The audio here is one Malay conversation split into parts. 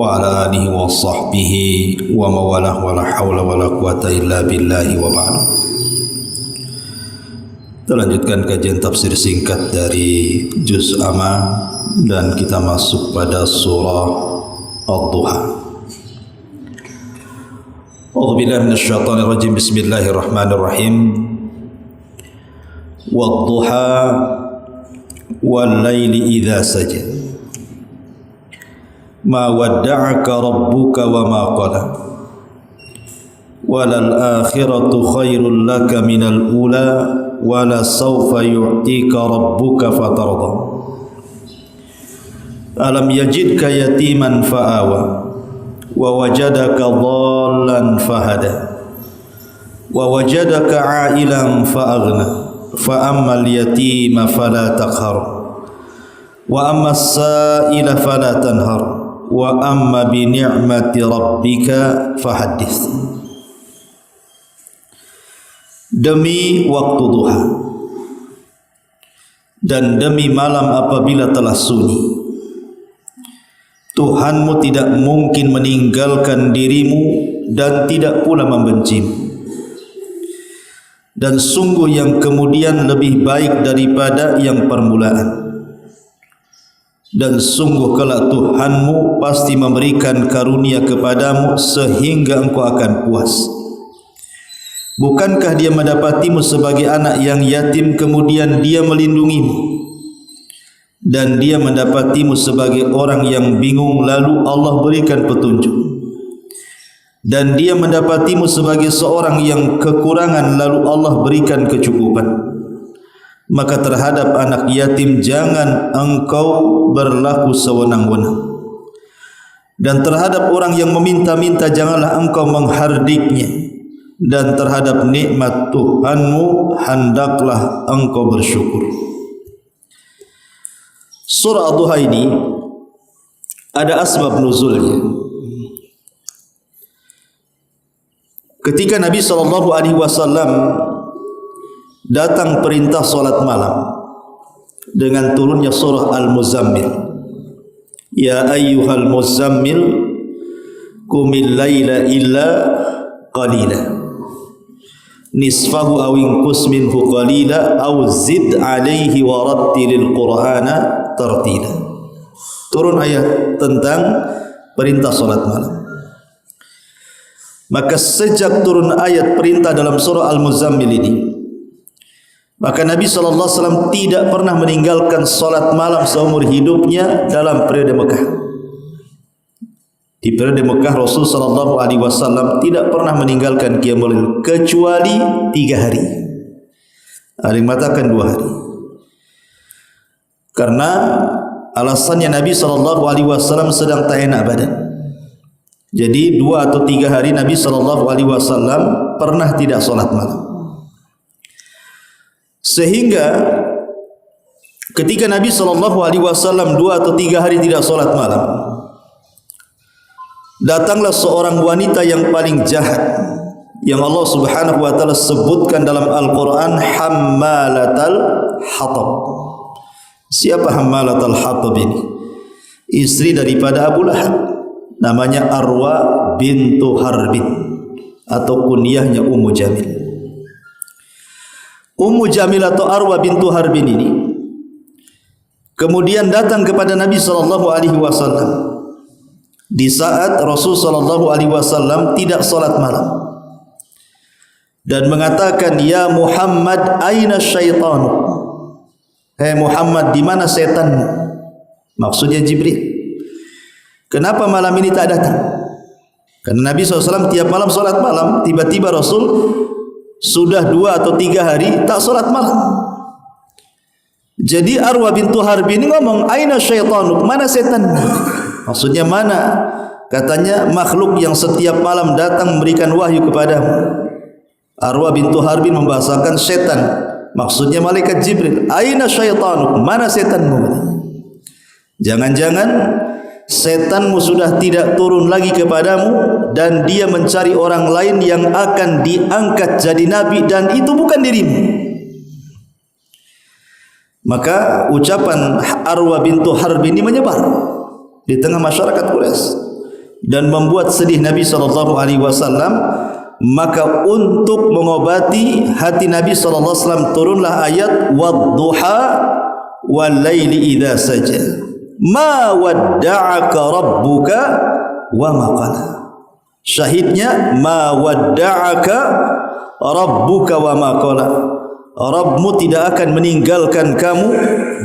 wa ala alihi wa sahbihi wa mawalah wa la hawla wa la quwata illa billahi wa ba'du. Kita lanjutkan kajian tafsir singkat dari Juz Amma dan kita masuk pada surah Ad-Duha. A'udzu billahi minasyaitonir rajim. Bismillahirrahmanirrahim. Wad-duha wal-laili idza saja. Ma wadda'aka rabbuka wa ma qala. Walal akhiratu khairul laka minal ula wala sawfa yu'tika rabbuka fatarda. Alam yajidka yatiman fa'awa wa wajadaka dhallan fahada wa wajadaka 'ailan fa'aghna fa ammal yatima fala taqhar wa ammas sa'ila fala tanhar wa amma bi ni'mati rabbika fahaddits. Demi waktu duha dan demi malam apabila telah sunyi, Tuhanmu tidak mungkin meninggalkan dirimu dan tidak pula membencimu. Dan sungguh yang kemudian lebih baik daripada yang permulaan. Dan sungguh kelak Tuhanmu pasti memberikan karunia kepadamu sehingga engkau akan puas. Bukankah dia mendapatimu sebagai anak yang yatim kemudian dia melindungimu? Dan dia mendapatimu sebagai orang yang bingung lalu Allah berikan petunjuk. Dan dia mendapatimu sebagai seorang yang kekurangan lalu Allah berikan kecukupan. Maka terhadap anak yatim jangan engkau berlaku sewenang-wenang. Dan terhadap orang yang meminta-minta janganlah engkau menghardiknya. Dan terhadap nikmat Tuhanmu hendaklah engkau bersyukur. Surah Ad-Duha ini ada asbab nuzulnya. Ketika Nabi SAW datang perintah solat malam dengan turunnya surah Al-Muzammil, ya ayyuhal muzammil qumil laila illa qalila nisfahu aw inqus minhu qalila aw zid alaihi wa rattilil qur'ana tartila. Turun ayat tentang perintah salat malam. Maka sejak turun ayat perintah dalam surah Al-Muzammil ini, maka Nabi SAW tidak pernah meninggalkan salat malam seumur hidupnya dalam periode Mekah. Di periode Mekah Rasul SAW tidak pernah meninggalkan qiyamul lail kecuali 3 hari. Ada yang mengatakan 2 hari. Karena alasannya Nabi SAW sedang tak enak badan. Jadi 2 atau 3 hari Nabi SAW pernah tidak solat malam. Sehingga ketika Nabi SAW 2 atau 3 hari tidak solat malam, datanglah seorang wanita yang paling jahat yang Allah Subhanahu wa taala sebutkan dalam Al-Qur'an, hammalatal hatab. Siapa hammalatal hatab ini? Istri daripada Abu Lahab. Namanya Arwa bintu Harbin atau kunyahnya Ummu Jamil. Ummu Jamil atau Arwa bintu Harbin ini kemudian datang kepada Nabi SAW di saat Rasul SAW tidak salat malam dan mengatakan, ya Muhammad aina syaitan. Hai Muhammad, di mana setanmu? Maksudnya Jibril. Kenapa malam ini tak datang? Karena Nabi SAW tiap malam salat malam. Tiba-tiba Rasul sudah 2 atau 3 hari tak salat malam. Jadi Arwa bintu Harbi ini ngomong, aina syaitanuk, mana setan? Maksudnya mana? Katanya makhluk yang setiap malam datang memberikan wahyu kepadamu. Arwa bintu Harbin membahasakan setan, maksudnya malaikat Jibril. Aina syaitanuk, mana setanmu? Jangan-jangan setanmu sudah tidak turun lagi kepadamu dan dia mencari orang lain yang akan diangkat jadi nabi dan itu bukan dirimu. Maka ucapan Arwa bintu Harb ini menyebar di tengah masyarakat Quraisy. dan membuat sedih Nabi SAW, maka untuk mengobati hati Nabi SAW turunlah ayat wadduha wal laili idza saja ma wadda'aka rabbuka wa ma qala. Syahidnya ma wadda'aka rabbuka wa ma qala. Rabbmu tidak akan meninggalkan kamu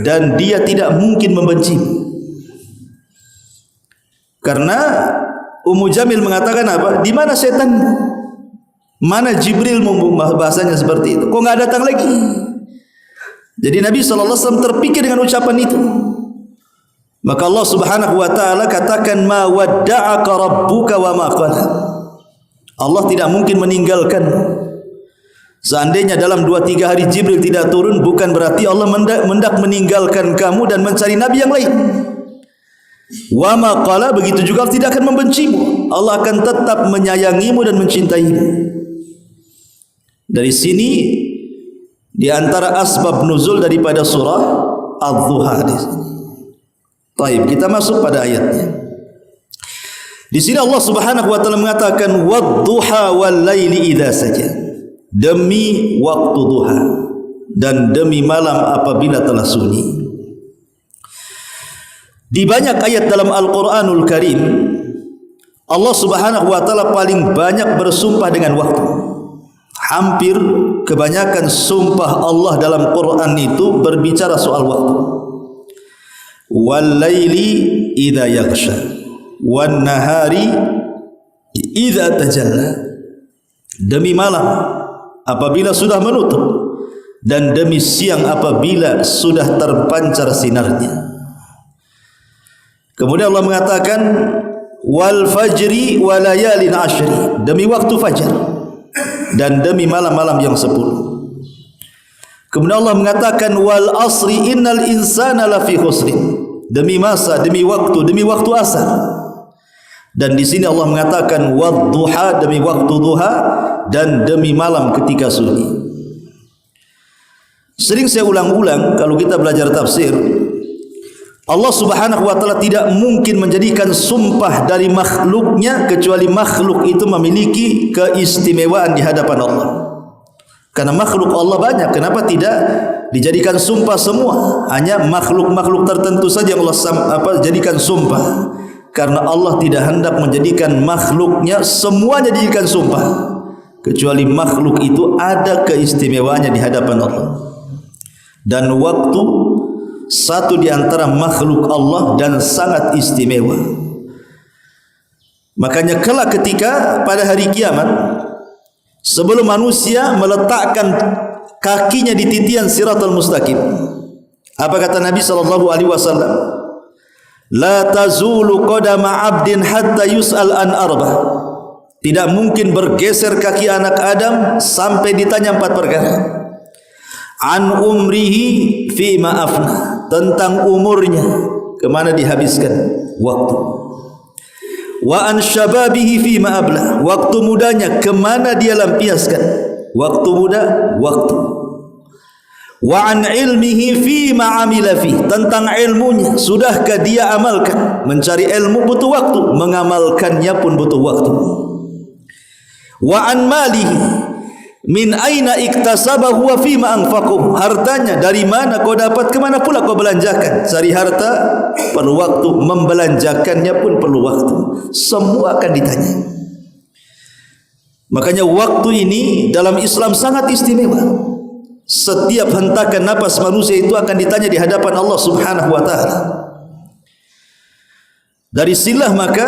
dan dia tidak mungkin membenci. Karena Ummu Jamil mengatakan apa? Di mana setan? Mana Jibril? Bahasanya seperti itu. Kok enggak datang lagi? Jadi Nabi SAW terpikir dengan ucapan itu. Maka Allah Subhanahu wa taala katakan ma wadda'aka rabbuka wa ma qala. Allah tidak mungkin meninggalkanmu. Seandainya dalam 2-3 hari Jibril tidak turun, bukan berarti Allah mendak meninggalkan kamu dan mencari nabi yang lain. Wa ma qala, begitu juga tidak akan membencimu. Allah akan tetap menyayangimu dan mencintaimu. Dari sini di antara asbab nuzul daripada surah Ad-Duha di sini. Baik, kita masuk pada ayatnya. Di sini Allah Subhanahu wa taala mengatakan wad-duha wal laili idza saja. Demi waktu duha dan demi malam apabila telah sunyi. Di banyak ayat dalam Al-Quranul Karim, Allah Subhanahu wa taala paling banyak bersumpah dengan waktu. Hampir kebanyakan sumpah Allah dalam Quran itu berbicara soal waktu. Wal laili idza yaghsha wan nahari idza tajalla. Demi malam apabila sudah menutup dan demi siang apabila sudah terpancar sinarnya. Kemudian Allah mengatakan wal fajri wa layalin ashri, demi waktu fajar dan demi malam-malam yang 10. Kemudian Allah mengatakan wal asri innal insana lafi khusrin, demi masa, demi waktu asar. Dan di sini Allah mengatakan wadduha, demi waktu duha dan demi malam ketika sunyi. Sering saya ulang-ulang kalau kita belajar tafsir, Allah Subhanahu wa taala tidak mungkin menjadikan sumpah dari makhluknya kecuali makhluk itu memiliki keistimewaan di hadapan Allah. Karena makhluk Allah banyak, kenapa tidak dijadikan sumpah semua? Hanya makhluk-makhluk tertentu saja yang Allah jadikan sumpah. Karena Allah tidak hendak menjadikan makhluknya semuanya dijadikan sumpah, kecuali makhluk itu ada keistimewaannya di hadapan Allah. Dan waktu satu di antara makhluk Allah dan sangat istimewa. Makanya kelak ketika pada hari kiamat, sebelum manusia meletakkan kakinya di titian Siratal Mustaqim, apa kata Nabi SAW? La tazulu qadama 'abdin hatta yus'al an arba. Tidak mungkin bergeser kaki anak Adam sampai ditanya 4 perkara. An umrihi fi ma afna, tentang umurnya kemana dihabiskan waktu. Wa an syababihi fi ma abla, waktu mudanya kemana dia lampiaskan waktu muda, waktu. Wa an ilmihi fi ma amila fi, tentang ilmunya sudahkah dia amalkan. Mencari ilmu butuh waktu, mengamalkannya pun butuh waktu. Wa an malihi min aina iktasabahu wa fi ma anfaqahu, hartanya dari mana kau dapat, kemana pula kau belanjakan. Cari harta perlu waktu, membelanjakannya pun perlu waktu. Semua akan ditanya. Makanya waktu ini dalam Islam sangat istimewa. Setiap hentakan napas manusia itu akan ditanya di hadapan Allah Subhanahu wa taala. Dari sinilah maka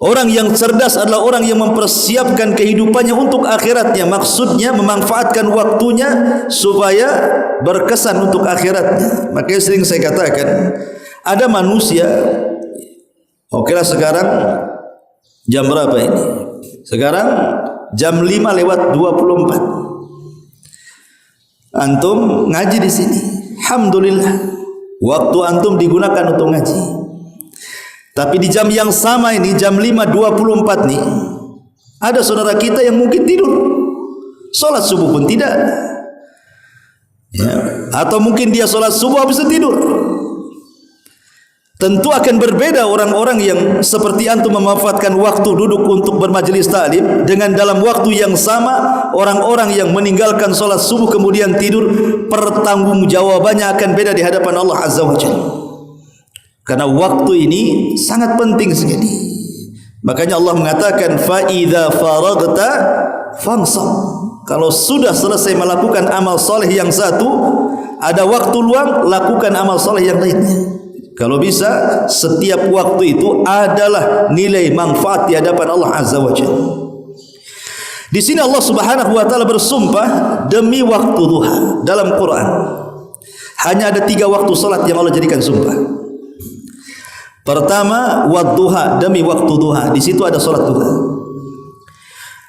orang yang cerdas adalah orang yang mempersiapkan kehidupannya untuk akhiratnya. Maksudnya memanfaatkan waktunya supaya berkesan untuk akhiratnya. Makanya sering saya katakan, ada manusia, okelah sekarang jam berapa ini? Sekarang jam 5:24. Antum ngaji di sini, alhamdulillah, waktu antum digunakan untuk ngaji. Tapi di jam yang sama ini, jam 5:24 nih, ada saudara kita yang mungkin tidur, sholat subuh pun tidak, ya. Atau mungkin dia sholat subuh habis itu tidur. Tentu akan berbeda orang-orang yang seperti antum memanfaatkan waktu duduk untuk bermajelis taklim dengan dalam waktu yang sama orang-orang yang meninggalkan solat subuh kemudian tidur, pertanggungjawabannya akan beda di hadapan Allah Azza wa Jalla. Karena waktu ini sangat penting sekali. Makanya Allah mengatakan fa idza faragta fansab. Kalau sudah selesai melakukan amal soleh yang satu, ada waktu luang, lakukan amal soleh yang lainnya. Kalau bisa, setiap waktu itu adalah nilai manfaat di hadapan Allah Azza wa Jalla. Di sini Allah Subhanahu wa taala bersumpah demi waktu duha dalam Quran. Hanya ada 3 waktu salat yang Allah jadikan sumpah. Pertama, wadduha, demi waktu duha. Di situ ada salat duha.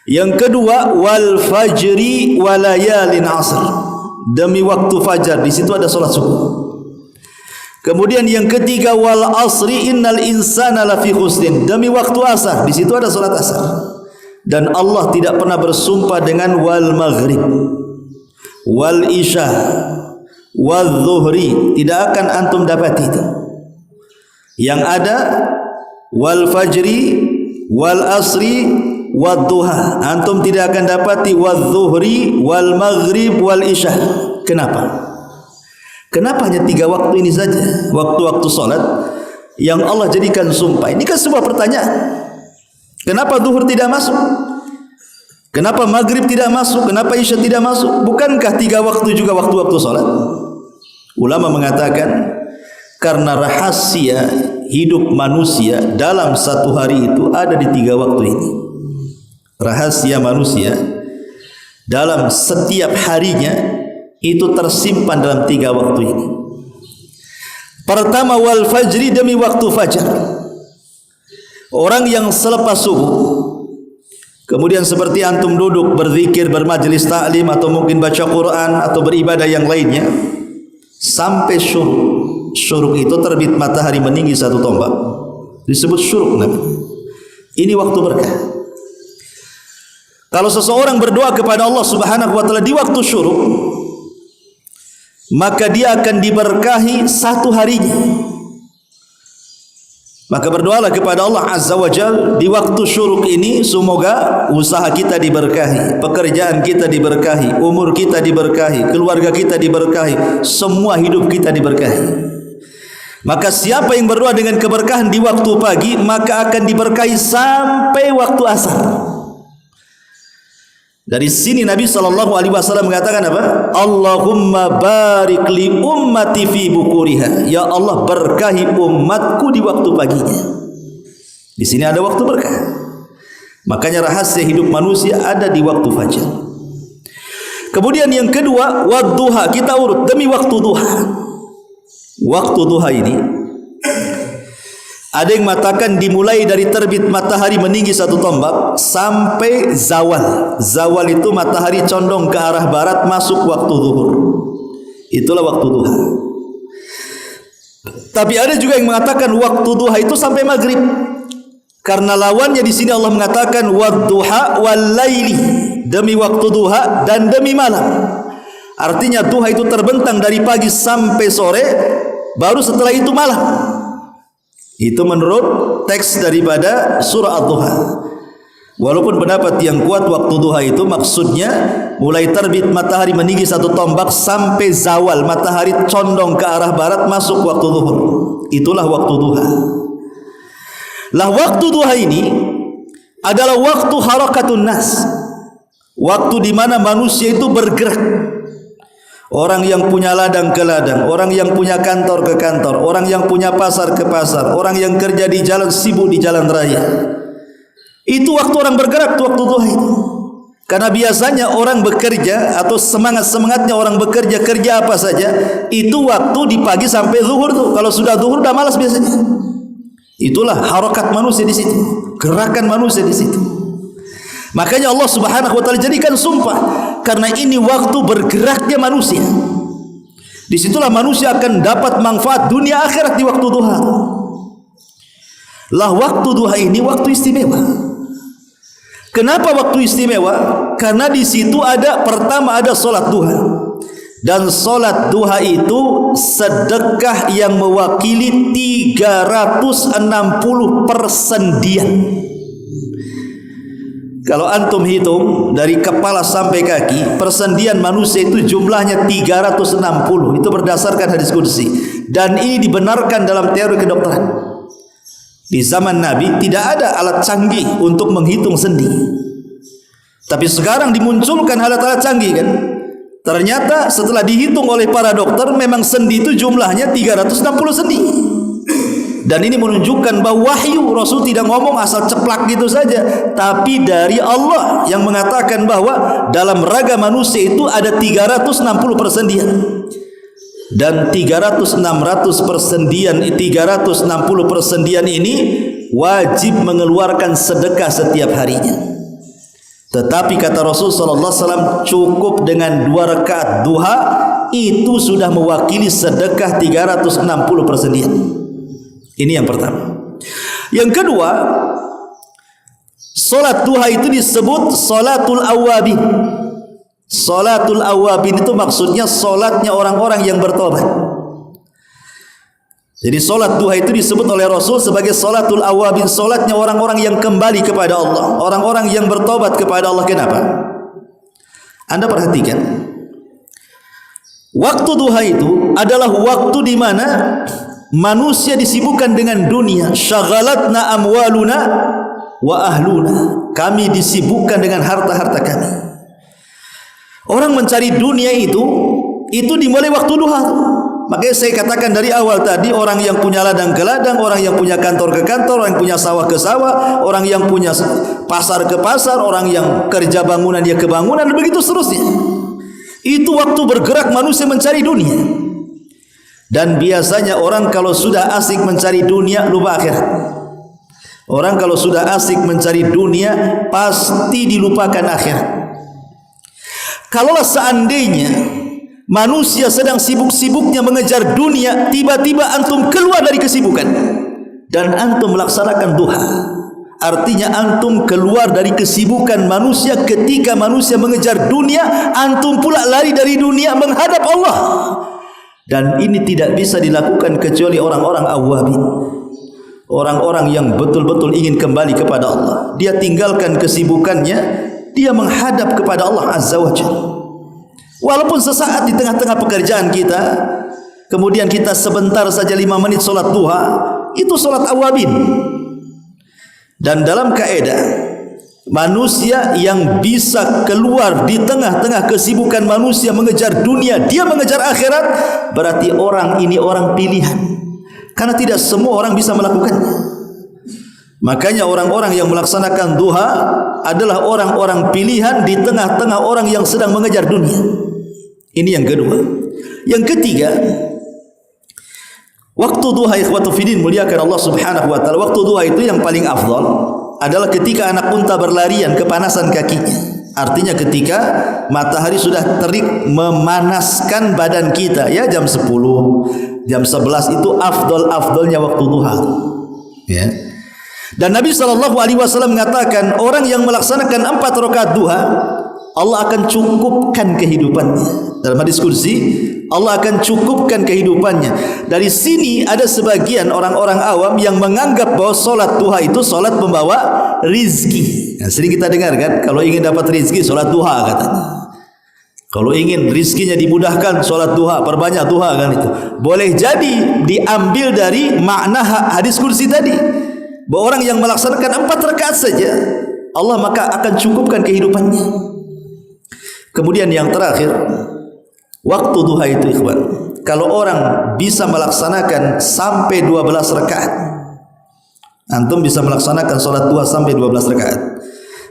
Yang kedua, wal fajri walayalin asr, demi waktu fajar. Di situ ada salat subuh. Kemudian yang ketiga, wal asri innal insana lafi khusrin, demi waktu asar. Di situ ada salat asar. Dan Allah tidak pernah bersumpah dengan wal maghrib, wal isya, wal zuhri. Tidak akan antum dapati itu. Yang ada wal fajri, wal asri, wal duha. Antum tidak akan dapati wal zuhri, wal maghrib, wal isya. Kenapa? Kenapa hanya 3 waktu ini saja, waktu-waktu solat yang Allah jadikan sumpah? Ini kan sebuah pertanyaan. Kenapa zuhur tidak masuk? Kenapa maghrib tidak masuk? Kenapa isya tidak masuk? Bukankah 3 waktu juga waktu-waktu solat? Ulama mengatakan karena rahasia hidup manusia dalam satu hari itu ada di 3 waktu ini. Rahasia manusia dalam setiap harinya itu tersimpan dalam 3 waktu ini. Pertama, wal fajri, demi waktu fajar. Orang yang selepas subuh, kemudian seperti antum duduk berzikir, bermajelis taklim, atau mungkin baca Quran atau beribadah yang lainnya, sampai syuruk. Syuruk itu terbit matahari meninggi 1 tombak, disebut syuruk namanya. Ini waktu berkah. Kalau seseorang berdoa kepada Allah Subhanahu wa taala di waktu syuruk, maka dia akan diberkahi 1 harinya. Maka berdoalah kepada Allah Azza wa Jalla di waktu syuruk ini, semoga usaha kita diberkahi, pekerjaan kita diberkahi, umur kita diberkahi, keluarga kita diberkahi, semua hidup kita diberkahi. Maka siapa yang berdoa dengan keberkahan di waktu pagi, maka akan diberkahi sampai waktu asar. Dari sini Nabi SAW mengatakan apa? Allahumma barik li ummati fi bukuriha. Ya Allah, berkahi umatku di waktu paginya. Di sini ada waktu berkah. Makanya rahasia hidup manusia ada di waktu fajar. Kemudian yang kedua, wadduha, kita urut demi waktu duha. Waktu duha ini ada yang mengatakan dimulai dari terbit matahari meninggi 1 tombak sampai zawal. Zawal itu matahari condong ke arah barat, masuk waktu zuhur. Itulah waktu duha. Tapi ada juga yang mengatakan waktu duha itu sampai maghrib. Karena lawannya di sini Allah mengatakan wadduha wal laili, demi waktu duha dan demi malam. Artinya duha itu terbentang dari pagi sampai sore, baru setelah itu malam. Itu menurut teks daripada surah Ad-Duha. Walaupun pendapat yang kuat waktu duha itu maksudnya mulai terbit matahari meninggi 1 tombak sampai zawal, matahari condong ke arah barat, masuk waktu zuhur. Itulah waktu duha. Lah waktu duha ini adalah waktu harakatun nas, waktu di mana manusia itu bergerak. Orang yang punya ladang ke ladang, orang yang punya kantor ke kantor, orang yang punya pasar ke pasar, orang yang kerja di jalan, sibuk di jalan raya. Itu waktu orang bergerak, waktu duha itu. Karena biasanya orang bekerja atau semangat-semangatnya orang bekerja, kerja apa saja, itu waktu di pagi sampai zuhur tuh. Kalau sudah zuhur udah malas biasanya. Itulah harakat manusia di situ, gerakan manusia di situ. Makanya Allah Subhanahu wa taala jadikan sumpah, karena ini waktu bergeraknya manusia. Disitulah manusia akan dapat manfaat dunia akhirat di waktu duha. Lah waktu duha ini waktu istimewa. Kenapa waktu istimewa? Karena di situ ada, pertama ada solat duha. Dan solat duha itu sedekah yang mewakili 360 persendian. Kalau antum hitung dari kepala sampai kaki, persendian manusia itu jumlahnya 360. Itu berdasarkan hadis qudsi. Dan ini dibenarkan dalam teori kedokteran. Di zaman Nabi tidak ada alat canggih untuk menghitung sendi. Tapi sekarang dimunculkan alat-alat canggih kan. Ternyata setelah dihitung oleh para dokter, memang sendi itu jumlahnya 360 sendi. Dan ini menunjukkan bahwa wahyu, Rasul tidak ngomong asal ceplak gitu saja, tapi dari Allah yang mengatakan bahwa dalam raga manusia itu ada 360 persendian. Dan 360 persendian ini wajib mengeluarkan sedekah setiap harinya. Tetapi kata Rasul sallallahu alaihi wasallam, cukup dengan 2 rakaat duha itu sudah mewakili sedekah 360 persendian. Ini yang pertama. Yang kedua, salat duha itu disebut salatul awabin. Salatul awabin itu maksudnya salatnya orang-orang yang bertobat. Jadi salat duha itu disebut oleh Rasul sebagai salatul awabin, salatnya orang-orang yang kembali kepada Allah, orang-orang yang bertobat kepada Allah. Kenapa? Anda perhatikan, waktu duha itu adalah waktu di mana manusia disibukkan dengan dunia. Syaghalatna amwaluna wa ahluna. Kami disibukkan dengan harta-harta kami. Orang mencari dunia itu dimulai waktu duha. Makanya saya katakan dari awal tadi, orang yang punya ladang ke ladang, orang yang punya kantor ke kantor, orang yang punya sawah ke sawah, orang yang punya pasar ke pasar, orang yang kerja bangunan dia ke bangunan, dan begitu seterusnya. Itu waktu bergerak manusia mencari dunia. Dan biasanya orang kalau sudah asik mencari dunia, lupa akhirat. Orang kalau sudah asik mencari dunia, pasti dilupakan akhirat. Kalaulah seandainya manusia sedang sibuk-sibuknya mengejar dunia, tiba-tiba antum keluar dari kesibukan dan antum melaksanakan duha, artinya antum keluar dari kesibukan manusia. Ketika manusia mengejar dunia, antum pula lari dari dunia menghadap Allah. Dan ini tidak bisa dilakukan kecuali orang-orang awabin, orang-orang yang betul-betul ingin kembali kepada Allah. Dia tinggalkan kesibukannya, dia menghadap kepada Allah Azza wa Jalla. Walaupun sesaat di tengah-tengah pekerjaan kita, kemudian kita sebentar saja 5 menit solat duha, itu solat awabin. Dan dalam kaidah, manusia yang bisa keluar di tengah-tengah kesibukan manusia mengejar dunia, dia mengejar akhirat, berarti orang ini orang pilihan. Karena tidak semua orang bisa melakukannya. Makanya orang-orang yang melaksanakan duha adalah orang-orang pilihan di tengah-tengah orang yang sedang mengejar dunia. Ini yang kedua. Yang ketiga, waktu duha, ikhwatu fiddin, muliakan Allah Subhanahu wa taala, waktu duha itu yang paling afdal adalah ketika anak unta berlarian, kepanasan kakinya. Artinya ketika matahari sudah terik memanaskan badan kita, ya jam 10, jam 11 itu afdal-afdalnya waktu duha. Ya. Dan Nabi SAW mengatakan, orang yang melaksanakan 4 rakaat duha, Allah akan cukupkan kehidupannya. Dalam hadis qudsi, Allah akan cukupkan kehidupannya. Dari sini ada sebagian orang-orang awam yang menganggap bahwa solat duha itu solat membawa rizki. Nah, sering kita dengar kan, kalau ingin dapat rizki solat duha katanya. Kalau ingin rizkinya dimudahkan solat duha, perbanyak duha kan itu. Boleh jadi diambil dari makna hadis qudsi tadi, bahwa orang yang melaksanakan 4 rakaat saja, Allah maka akan cukupkan kehidupannya. Kemudian yang terakhir, waktu duha itu ikhwan, kalau orang bisa melaksanakan sampai 12 rakaat, antum bisa melaksanakan salat duha sampai 12 rakaat.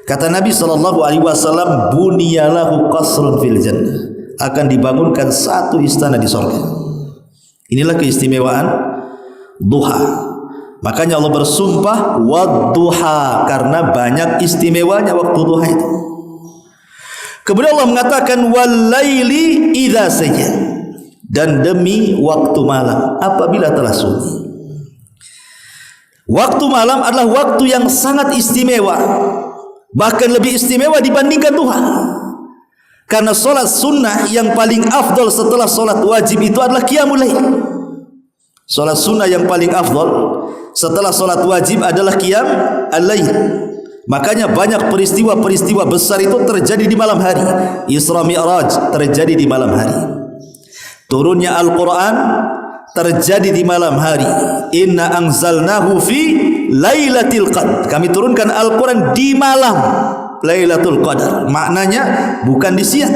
Kata Nabi SAW, bunyalahu qasrun fil jannah, akan dibangunkan 1 istana di surga. Inilah keistimewaan duha. Makanya Allah bersumpah wadduha, karena banyak istimewanya waktu duha itu. Kemudian Allah mengatakan walaili idza saja, dan demi waktu malam apabila telah sunyi. Waktu malam adalah waktu yang sangat istimewa, bahkan lebih istimewa dibandingkan duha. Karena solat sunnah yang paling afdal setelah solat wajib itu adalah qiyamul lail. Solat sunnah yang paling afdal setelah solat wajib adalah qiyam al-lail. Makanya banyak peristiwa-peristiwa besar itu terjadi di malam hari. Isra Mi'raj terjadi di malam hari. Turunnya Al-Quran terjadi di malam hari. Inna anzalnahu fi lailatul qadar. Kami turunkan Al-Quran di malam Lailatul Qadar. Maknanya bukan di siang,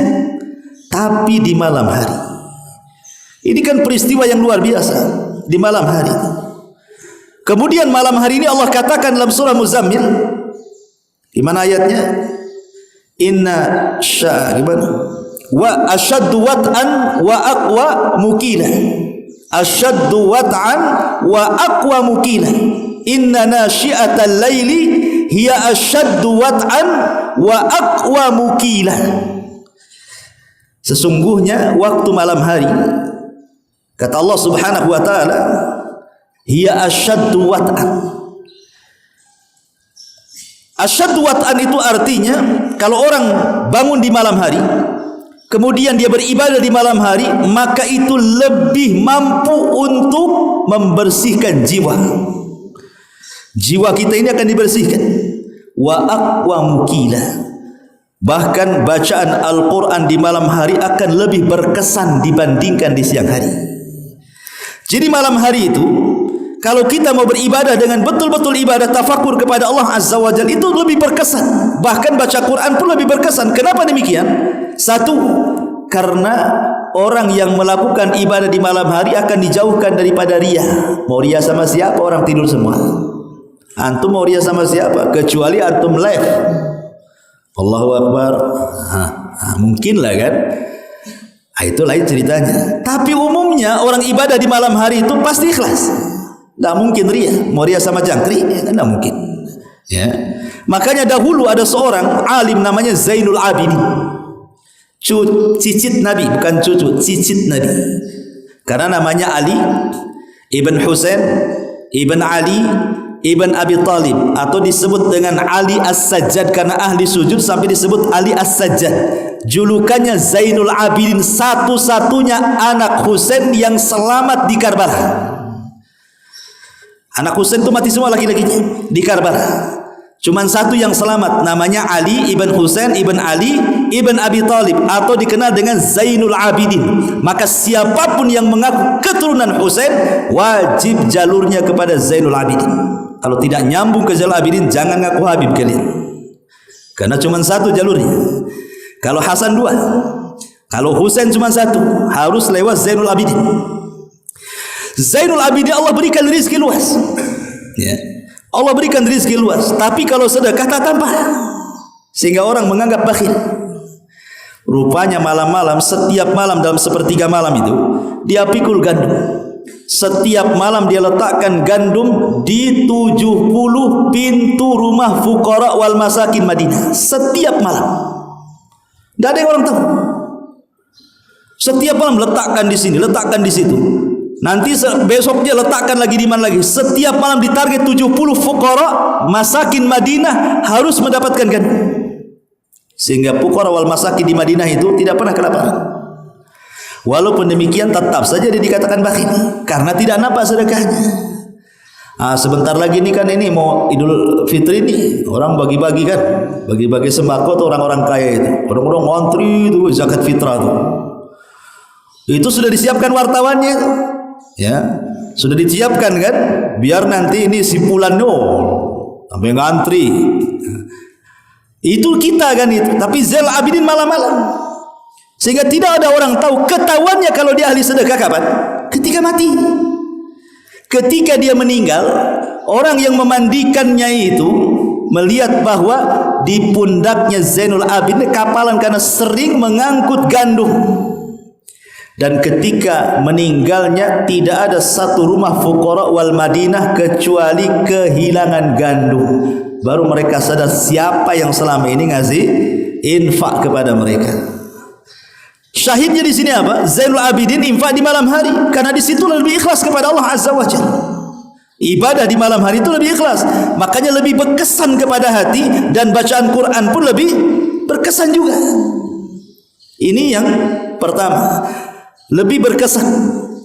tapi di malam hari. Ini kan peristiwa yang luar biasa di malam hari. Kemudian malam hari ini Allah katakan dalam surah Muzammil, di mana ayatnya? Inna gimana? Wa asyaddu wat'an wa aqwa mukila. Asyaddu wat'an wa aqwa mukila. Inna nasyi'atal laili hiya asyaddu wat'an wa aqwa mukila. Sesungguhnya waktu malam hari, kata Allah Subhanahu wa taala, hiya asyaddu wat'an. Asyaddu wat'an itu artinya kalau orang bangun di malam hari, kemudian dia beribadah di malam hari, maka itu lebih mampu untuk membersihkan jiwa. Jiwa kita ini akan dibersihkan. Wa aqwa mukila. Bahkan bacaan Al-Quran di malam hari akan lebih berkesan dibandingkan di siang hari. Jadi malam hari itu, kalau kita mau beribadah dengan betul-betul ibadah tafakur kepada Allah Azza wa Jalla, itu lebih berkesan. Bahkan baca Quran pun lebih berkesan. Kenapa demikian? Satu, karena orang yang melakukan ibadah di malam hari akan dijauhkan daripada riya. Mau riya sama siapa? Orang tidur semua. Antum mau riya sama siapa? Kecuali antum live. Allahu Akbar. Mungkin lah kan. Itu lain ceritanya. Tapi umumnya orang ibadah di malam hari itu pasti ikhlas. Tak mungkin riya. Mau riya sama jangkrik? Tak mungkin. Ya. Makanya dahulu ada seorang alim namanya Zainul Abidin. Cicit Nabi, bukan cucu, cicit Nabi. Karena namanya Ali Ibn Husain Ibn Ali Ibn Abi Talib, atau disebut dengan Ali As-Sajjad karena ahli sujud sampai disebut Ali As-Sajjad. Julukannya Zainul Abidin, satu-satunya anak Husain yang selamat di Karbala. Anak Husain itu mati semua laki-lakinya di Karbala. Cuman satu yang selamat, namanya Ali Ibn Husain Ibn Ali Ibn Abi Talib, atau dikenal dengan Zainul Abidin. Maka siapapun yang mengaku keturunan Husain wajib jalurnya kepada Zainul Abidin. Kalau tidak nyambung ke Zainul Abidin, jangan ngaku Habib kalian. Karena cuma satu jalurnya. Kalau Hasan dua, kalau Husain cuma satu, harus lewat Zainul Abidin. Zainul Abidin Allah berikan rezeki luas. Ya. Allah berikan rezeki luas. Tapi kalau sedekah tak tampak, sehingga orang menganggap bakhil. Rupanya malam-malam, setiap malam dalam sepertiga malam itu, dia pikul gandum. Setiap malam dia letakkan gandum di 70 pintu rumah fuqara wal masakin Madinah. Setiap malam. Tidak ada yang orang tahu. Setiap malam letakkan di sini, letakkan di situ. Nanti besok dia letakkan lagi di mana lagi. Setiap malam ditarget 70 fuqara masakin Madinah harus mendapatkan gandum. Sehingga fuqara wal masakin di Madinah itu tidak pernah kelaparan. Walaupun demikian tetap saja dia dikatakan bakhil karena tidak nampak sedekahnya. Sebentar lagi ini kan ini mau Idul Fitri nih, orang bagi-bagi kan, bagi-bagi sembako tuh orang-orang kaya itu, orang-orang ngantri itu zakat fitrah tuh. Itu sudah disiapkan wartawannya itu. Ya, sudah disiapkan kan, biar nanti ini simpulan sampai ngantri. Itu kita kan itu, tapi Zainul Abidin malam-malam. Sehingga tidak ada orang tahu. Ketahuannya kalau dia ahli sedekah kapan? Ketika mati. Ketika dia meninggal, orang yang memandikannya itu melihat bahwa di pundaknya Zainul Abidin kapalan karena sering mengangkut gandum. Dan ketika meninggalnya tidak ada satu rumah fuqara wal Madinah kecuali kehilangan gandum. Baru mereka sadar siapa yang selama ini ngasih infak kepada mereka. Syahidnya di sini apa? Zainul Abidin infak di malam hari, karena di situ lebih ikhlas kepada Allah Azza wa Jalla. Ibadah di malam hari itu lebih ikhlas, makanya lebih berkesan kepada hati, dan bacaan Quran pun lebih berkesan juga. Ini yang pertama, lebih berkesan,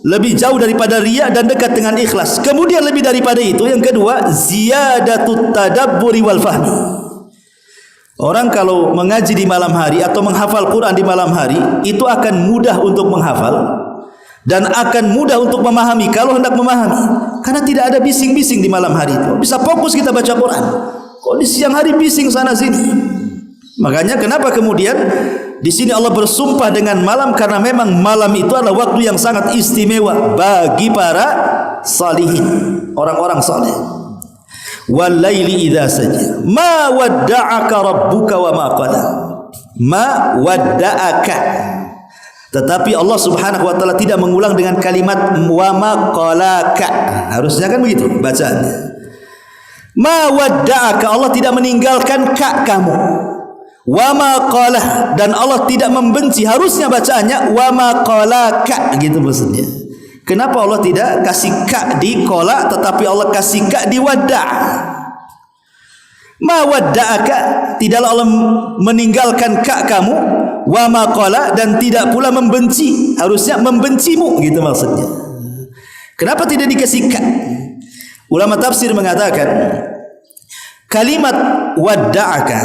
lebih jauh daripada riya dan dekat dengan ikhlas. Kemudian lebih daripada itu, yang kedua, ziyadatut tadabburi wal fahmi. Orang kalau mengaji di malam hari atau menghafal Quran di malam hari, itu akan mudah untuk menghafal dan akan mudah untuk memahami kalau hendak memahami, karena tidak ada bising-bising di malam hari itu. Bisa fokus kita baca Quran. Kok di siang hari bising sana sini? Makanya kenapa kemudian di sini Allah bersumpah dengan malam, karena memang malam itu adalah waktu yang sangat istimewa bagi para salihin, orang-orang saleh. Wal laili idza saja, ma wadda'aka rabbuka wa ma qala. Ma wadda'aka. Tetapi Allah Subhanahu wa taala tidak mengulang dengan kalimat wa ma qalaka. Harusnya kan begitu bacaannya. Ma wadda'aka, Allah tidak meninggalkan ka kamu. Wa ma qala, dan Allah tidak membenci. Harusnya bacaannya wa ma qalaka, gitu maksudnya. Kenapa Allah tidak kasih ka di qala tetapi Allah kasih ka di wadda'? Ma wadda'aka, tidaklah Allah meninggalkan ka kamu, wa ma qala, dan tidak pula membenci. Harusnya membencimu, gitu maksudnya. Kenapa tidak dikasih ka? Ulama tafsir mengatakan kalimat wadda'aka,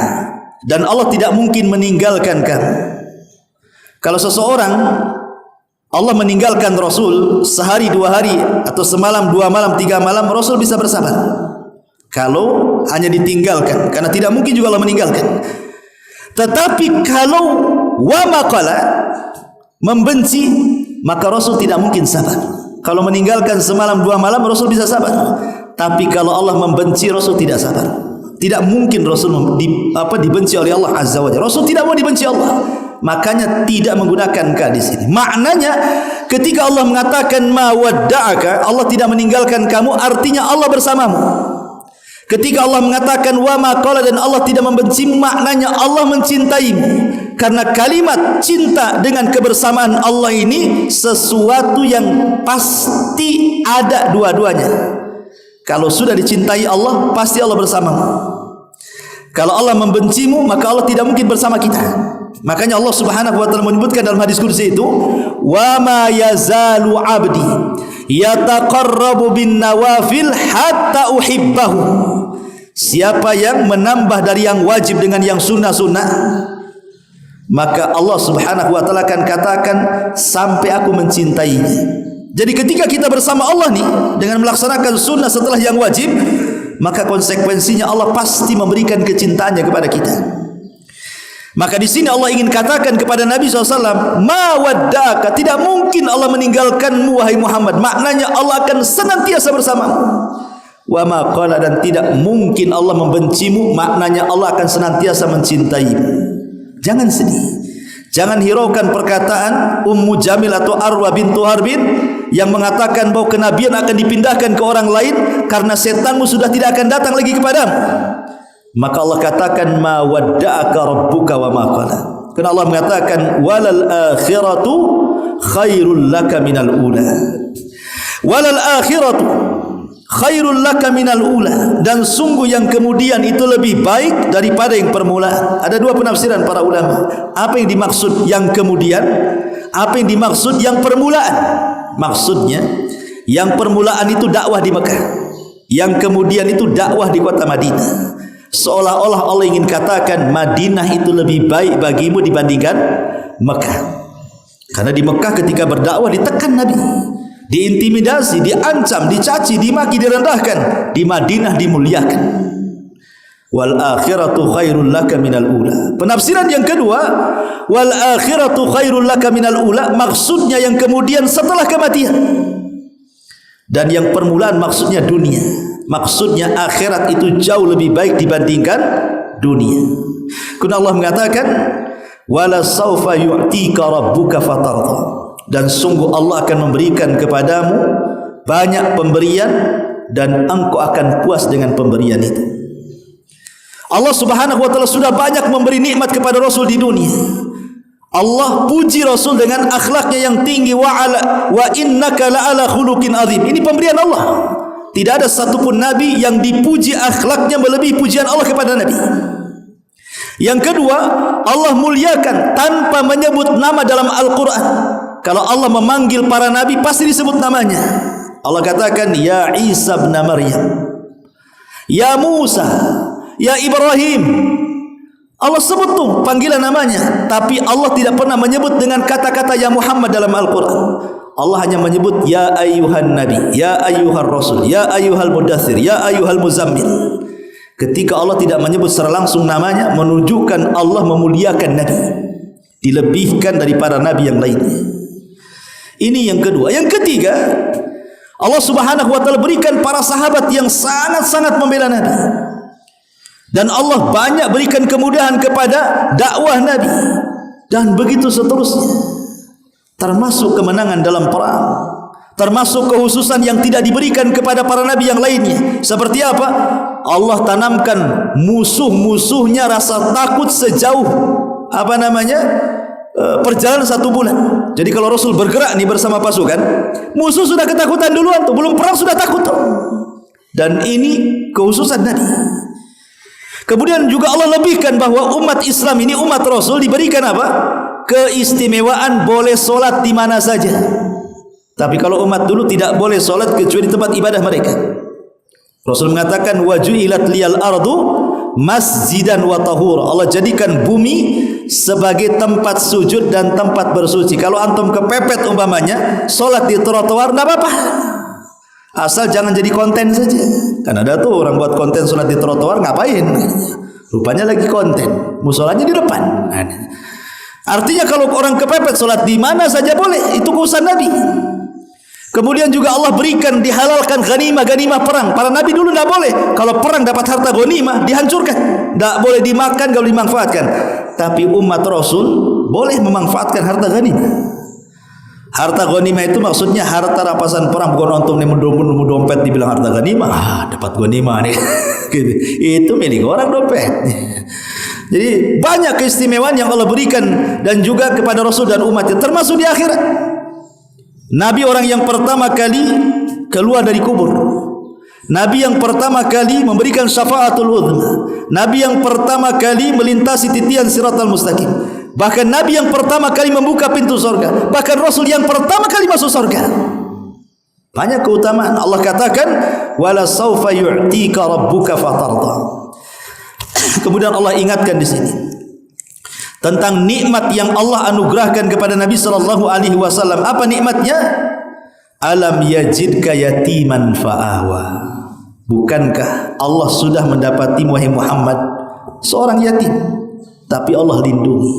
dan Allah tidak mungkin meninggalkan kamu. Kalau seseorang Allah meninggalkan Rasul sehari 2 hari atau semalam 2 malam 3 malam, Rasul bisa bersabar. Kalau hanya ditinggalkan, karena tidak mungkin juga Allah meninggalkan. Tetapi kalau wa maqala, membenci, maka Rasul tidak mungkin sabar. Kalau meninggalkan semalam 2 malam, Rasul bisa sabar. Tapi kalau Allah membenci, Rasul tidak sabar. Tidak mungkin Rasul dibenci oleh Allah Azza wa Jalla. Rasul tidak mau dibenci Allah. Makanya tidak menggunakan ka di sini. Maknanya ketika Allah mengatakan ma wadda'aka, Allah tidak meninggalkan kamu, artinya Allah bersamamu. Ketika Allah mengatakan wa ma qala, dan Allah tidak membencimu, maknanya Allah mencintaimu. Karena kalimat cinta dengan kebersamaan Allah ini sesuatu yang pasti ada dua-duanya. Kalau sudah dicintai Allah, pasti Allah bersamamu. Kalau Allah membencimu, maka Allah tidak mungkin bersama kita. Makanya Allah Subhanahu wa taala menyebutkan dalam hadis kursi itu, wa ma yazalu 'abdi yataqarrabu bin nawafil hatta uhibbahu. Siapa yang menambah dari yang wajib dengan yang sunnah-sunnah, maka Allah Subhanahu wa taala akan katakan sampai aku mencintainya. Jadi ketika kita bersama Allah nih dengan melaksanakan sunnah setelah yang wajib, maka konsekuensinya Allah pasti memberikan kecintaannya kepada kita. Maka di sini Allah ingin katakan kepada Nabi SAW, ma wadda'aka, tidak mungkin Allah meninggalkanmu wahai Muhammad. Maknanya Allah akan senantiasa bersamamu. Wa ma qala, dan tidak mungkin Allah membencimu. Maknanya Allah akan senantiasa mencintaimu. Jangan sedih, jangan hiraukan perkataan Ummu Jamil atau Arwa bintu Harbin yang mengatakan bahwa kenabian akan dipindahkan ke orang lain karena setanmu sudah tidak akan datang lagi kepadamu. Maka Allah katakan ma wadda'aka rabbuka wa ma qala. Karena Allah mengatakan walal akhiratu khairul laka minal ula. Walal akhiratu khairul laka minal ula, dan sungguh yang kemudian itu lebih baik daripada yang permulaan. Ada 2 penafsiran para ulama. Apa yang dimaksud yang kemudian? Apa yang dimaksud yang permulaan? Maksudnya yang permulaan itu dakwah di Mekah, yang kemudian itu dakwah di kota Madinah. Seolah-olah Allah ingin katakan Madinah itu lebih baik bagimu dibandingkan Mekah. Karena di Mekah ketika berdakwah ditekan Nabi, diintimidasi, diancam, dicaci, dimaki, direndahkan. Di Madinah dimuliakan. Wal akhiratu khairul laka minal ula. Penafsiran yang kedua, wal akhiratu khairul laka minal ula, maksudnya yang kemudian setelah kematian. Dan yang permulaan maksudnya dunia. Maksudnya akhirat itu jauh lebih baik dibandingkan dunia. Karena Allah mengatakan wala saufa yu'tika rabbuka fatarda, dan sungguh Allah akan memberikan kepadamu banyak pemberian dan engkau akan puas dengan pemberian itu. Allah Subhanahu wa taala sudah banyak memberi nikmat kepada Rasul di dunia. Allah puji Rasul dengan akhlaknya yang tinggi, wa innaka la'ala khuluqin azim. Ini pemberian Allah. Tidak ada satupun nabi yang dipuji akhlaknya melebihi pujian Allah kepada nabi. Yang kedua, Allah muliakan tanpa menyebut nama dalam Al-Quran. Kalau Allah memanggil para nabi pasti disebut namanya. Allah katakan, Ya Isa bin Maryam, Ya Musa, Ya Ibrahim. Allah sebut tuh panggilan namanya, tapi Allah tidak pernah menyebut dengan kata-kata Ya Muhammad dalam Al-Quran. Allah hanya menyebut Ya ayyuhan nabi, Ya ayyuhar rasul, Ya ayyuhal mudaththir, Ya ayyuhal muzammil. Ketika Allah tidak menyebut secara langsung namanya, menunjukkan Allah memuliakan nabi, dilebihkan daripada nabi yang lainnya. Ini yang kedua. Yang ketiga, Allah Subhanahu wa taala berikan para sahabat yang sangat-sangat membela nabi. Dan Allah banyak berikan kemudahan kepada dakwah nabi. Dan begitu seterusnya. Termasuk kemenangan dalam perang, termasuk kekhususan yang tidak diberikan kepada para nabi yang lainnya. Seperti apa? Allah tanamkan musuh-musuhnya rasa takut sejauh perjalanan 1 bulan. Jadi kalau Rasul bergerak nih bersama pasukan, musuh sudah ketakutan duluan tuh, belum perang sudah takut tuh. Dan ini kekhususan Nabi. Kemudian juga Allah lebihkan bahwa umat Islam ini, umat Rasul, diberikan apa? Keistimewaan boleh solat di mana saja. Tapi kalau umat dulu tidak boleh solat kecuali di tempat ibadah mereka. Rasul mengatakan, waju'ilat liyal ardu masjidan wa tahur. Allah jadikan bumi sebagai tempat sujud dan tempat bersuci. Kalau antum kepepet umpamanya solat di trotoar, tidak apa-apa, asal jangan jadi konten saja. Kan ada tuh orang buat konten solat di trotoar, ngapain? Rupanya lagi konten, musolanya di depan. Artinya kalau orang kepepet solat di mana saja boleh, itu urusan Nabi. Kemudian juga Allah berikan, dihalalkan ghanimah perang. Para nabi dulu tidak boleh. Kalau perang dapat harta ghanimah, dihancurkan. Tidak boleh dimakan, tidak boleh dimanfaatkan. Tapi umat Rasul boleh memanfaatkan harta ghanimah. Harta ghanimah itu maksudnya harta rampasan perang, bukan untuk nemu dompet dibilang harta ghanimah. Dapat ghanimah nih. Itu milik orang dompet. Jadi banyak keistimewaan yang Allah berikan dan juga kepada Rasul dan umatnya, termasuk di akhirat. Nabi orang yang pertama kali keluar dari kubur. Nabi yang pertama kali memberikan syafaatul uzma. Nabi yang pertama kali melintasi titian siratal mustaqim. Bahkan Nabi yang pertama kali membuka pintu surga. Bahkan Rasul yang pertama kali masuk surga. Banyak keutamaan. Allah katakan, wala saufa yu'tika rabbuka fatarda. Kemudian Allah ingatkan di sini tentang nikmat yang Allah anugerahkan kepada Nabi sallallahu alaihi wasallam. Apa nikmatnya? Alam yajidka yatiman fa'awa. Bukankah Allah sudah mendapati wahai Muhammad seorang yatim, tapi Allah lindungi.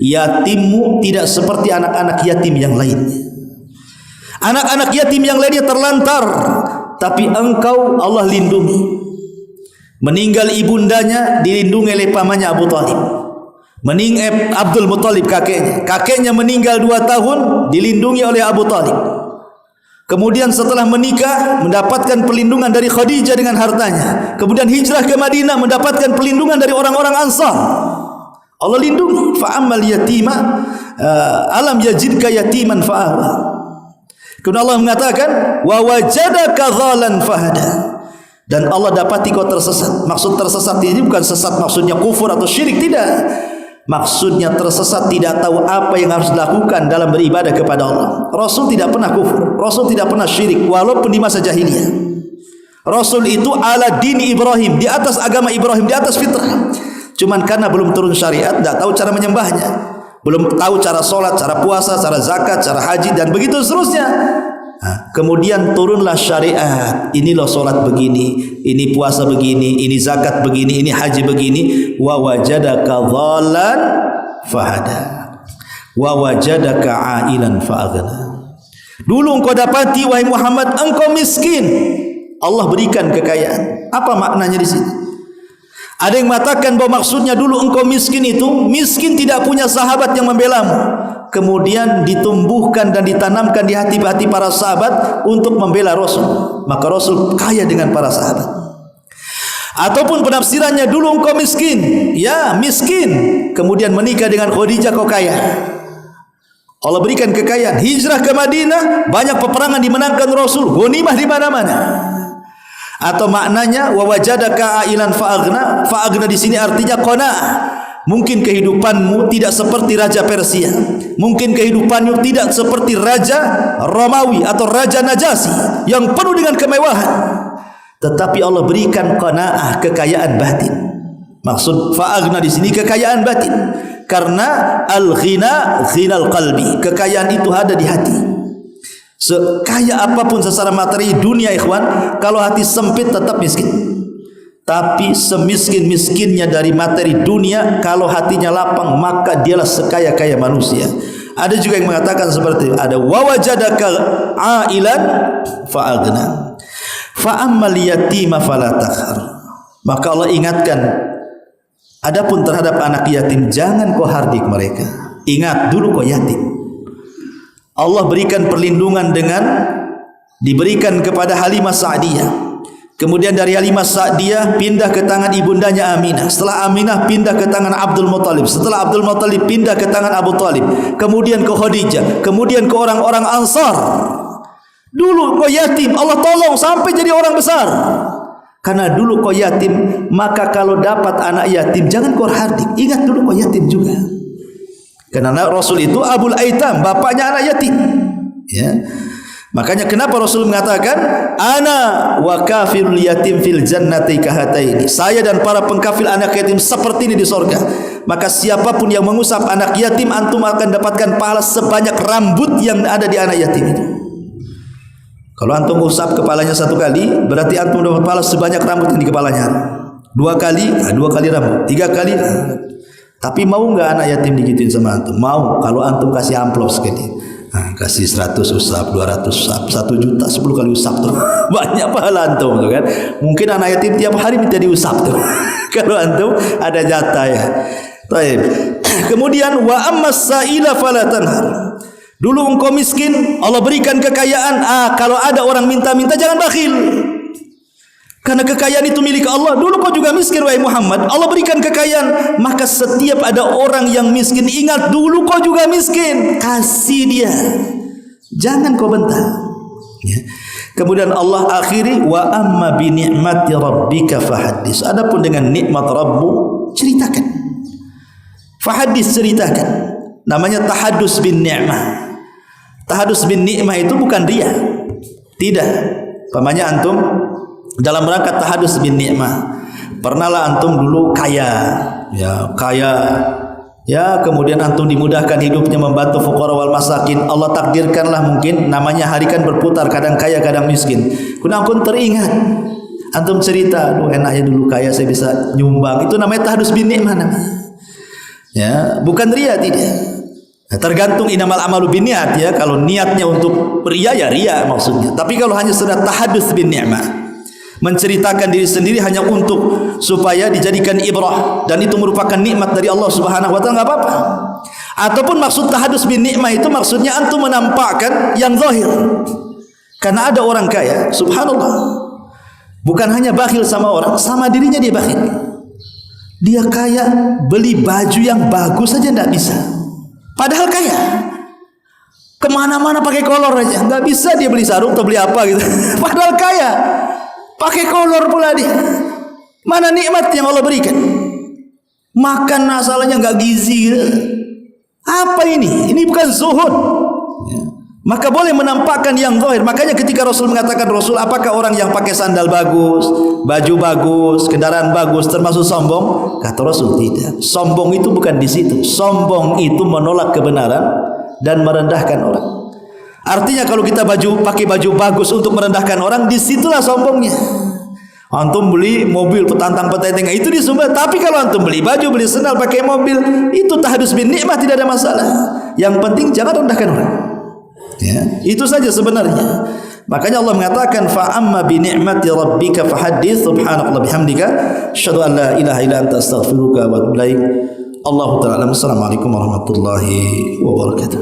Yatimmu tidak seperti anak-anak yatim yang lainnya. Anak-anak yatim yang lainnya terlantar, tapi engkau Allah lindungi. Meninggal ibundanya, dilindungi oleh pamannya Abu Talib. Abdul Muttalib kakeknya meninggal 2 tahun, dilindungi oleh Abu Talib. Kemudian setelah menikah mendapatkan perlindungan dari Khadijah dengan hartanya. Kemudian hijrah ke Madinah mendapatkan perlindungan dari orang-orang Ansar. Allah lindungi. Fa'ammal yatima alam yajidka yatiman fa'awa. Kemudian Allah mengatakan wa wajadaka dhalan fahada. Dan Allah dapati kau tersesat. Maksud tersesat ini bukan sesat maksudnya kufur atau syirik, tidak. Maksudnya tersesat, tidak tahu apa yang harus dilakukan dalam beribadah kepada Allah. Rasul tidak pernah kufur, Rasul tidak pernah syirik walaupun di masa jahiliyah. Rasul itu ala dini Ibrahim, di atas agama Ibrahim, di atas fitrah. Cuman karena belum turun syariat, tidak tahu cara menyembahnya, belum tahu cara sholat, cara puasa, cara zakat, cara haji, dan begitu seterusnya. Kemudian turunlah syariat. Ini loh solat begini, ini puasa begini, ini zakat begini, ini haji begini. Wa wajadaka dhalan fahada, wa wajadaka ailan fa'aghna. Dulu engkau dapati wahai Muhammad, engkau miskin, Allah berikan kekayaan. Apa maknanya di sini? Ada yang mengatakan bahwa maksudnya dulu engkau miskin itu miskin tidak punya sahabat yang membelamu. Kemudian ditumbuhkan dan ditanamkan di hati-hati para sahabat untuk membela Rasul. Maka Rasul kaya dengan para sahabat. Ataupun penafsirannya dulu engkau miskin, ya miskin, kemudian menikah dengan Khadijah kau kaya. Allah berikan kekayaan. Hijrah ke Madinah, banyak peperangan dimenangkan Rasul, ghanimah di mana-mana. Atau maknanya wa wajadaka ailan fa'aghna. Fa'aghna di sini artinya qanaah. Mungkin kehidupanmu tidak seperti raja Persia, mungkin kehidupanmu tidak seperti raja Romawi atau raja Najasyi yang penuh dengan kemewahan, tetapi Allah berikan qanaah, kekayaan batin. Maksud fa'aghna di sini kekayaan batin, karena al-ghina ghinal qalbi, kekayaan itu ada di hati. Sekaya apapun secara materi dunia ikhwan, kalau hati sempit tetap miskin. Tapi semiskin-miskinnya dari materi dunia, kalau hatinya lapang maka dialah sekaya-kaya manusia. Ada juga yang mengatakan seperti itu. Ada wa wajadaka ailan fa'aghna fa ammal yatima fala taqhar. Maka Allah ingatkan, adapun terhadap anak yatim jangan kau hardik mereka. Ingat dulu kau yatim. Allah berikan perlindungan dengan diberikan kepada Halimah Sa'diyah. Kemudian dari Halimah Sa'diyah pindah ke tangan ibundanya Aminah. Setelah Aminah pindah ke tangan Abdul Muttalib. Setelah Abdul Muttalib pindah ke tangan Abu Talib. Kemudian ke Khadijah. Kemudian ke orang-orang Ansar. Dulu kau yatim, Allah tolong sampai jadi orang besar. Karena dulu kau yatim, maka kalau dapat anak yatim jangan kau hardik. Ingat dulu kau yatim juga. Karena Rasul itu Abul Aitam, bapaknya anak yatim. Ya. Makanya kenapa Rasul mengatakan ana wa kafirul yatim fil jannati kahataini. Saya dan para pengkafil anak yatim seperti ini di surga. Maka siapapun yang mengusap anak yatim, antum akan dapatkan pahala sebanyak rambut yang ada di anak yatim itu. Kalau antum usap kepalanya satu kali, berarti antum dapat pahala sebanyak rambut yang di kepalanya. Dua kali rambut. Tiga kali. Tapi mau enggak anak yatim digituin sama antum? Mau. Kalau antum kasih amplop sekali, kasih 100 usap, 200 usap, 1 juta 10 kali usap tuh banyak pahala antum tuh kan. Mungkin anak yatim tiap hari minta diusap tuh kalau antum ada jatah ya. Baik. Kemudian wa ammas sa'ila fala tanhar. Dulu engkau miskin, Allah berikan kekayaan. Kalau ada orang minta-minta jangan bakhil. Karena kekayaan itu milik Allah. Dulu kau juga miskin wahai Muhammad, Allah berikan kekayaan, maka setiap ada orang yang miskin, ingat dulu kau juga miskin, kasih dia, jangan kau bentang ya. Kemudian Allah akhiri wa amma bi ni'mati rabbika fahaddis. Adapun dengan nikmat Rabbu ceritakan. Fahaddis, ceritakan. Namanya tahaddus bin ni'mah. Tahaddus bin ni'mah itu bukan ria. Tidak. Pamannya antum dalam rangka tahadus bin ni'mah, pernahlah antum dulu kaya, kemudian antum dimudahkan hidupnya, membantu fuqara wal masakin. Allah takdirkanlah mungkin namanya hari kan berputar, kadang kaya kadang miskin. Kemudian antum teringat, antum cerita, aduh enaknya dulu kaya saya bisa nyumbang. Itu namanya tahadus bin ni'mah namanya. Ya, bukan ria, tidak. Nah, tergantung inamal amalu bin niat ya. Kalau niatnya untuk ria ya ria maksudnya. Tapi kalau hanya sekedar tahadus bin ni'mah, menceritakan diri sendiri hanya untuk supaya dijadikan ibrah, dan itu merupakan nikmat dari Allah Subhanahu wa taala, enggak apa-apa. Ataupun maksud tahadus bin nikmah itu maksudnya antum menampakkan yang zahir. Karena ada orang kaya, subhanallah, bukan hanya bakhil sama orang, sama dirinya dia bakhil. Dia kaya, beli baju yang bagus saja enggak bisa. Padahal kaya. Kemana-mana pakai kolor aja, enggak bisa dia beli sarung atau beli apa gitu. Padahal kaya, pakai kolor pula dia. Mana nikmat yang Allah berikan? Makan asalnya enggak gizi. Apa ini? Ini bukan zuhud. Ya. Maka boleh menampakkan yang zahir. Makanya ketika Rasul mengatakan, Rasul, apakah orang yang pakai sandal bagus, baju bagus, kendaraan bagus termasuk sombong? Kata Rasul, tidak. Sombong itu bukan di situ. Sombong itu menolak kebenaran dan merendahkan orang. Artinya kalau kita pakai baju bagus untuk merendahkan orang, disitulah sombongnya. Antum beli mobil petantang petenteng itu disembah. Tapi kalau antum beli baju, beli sandal, pakai mobil, itu tahadus bin nikmah, tidak ada masalah. Yang penting jangan rendahkan orang. Ya, itu saja sebenarnya. Makanya Allah mengatakan fa amma bi ni'mati rabbika fahaddits. Subhanallahi bihamdika asyhadu an la ilaha illa anta astaghfiruka wa atubu ilaik. Allahu ta'ala. Assalamualaikum warahmatullahi wabarakatuh.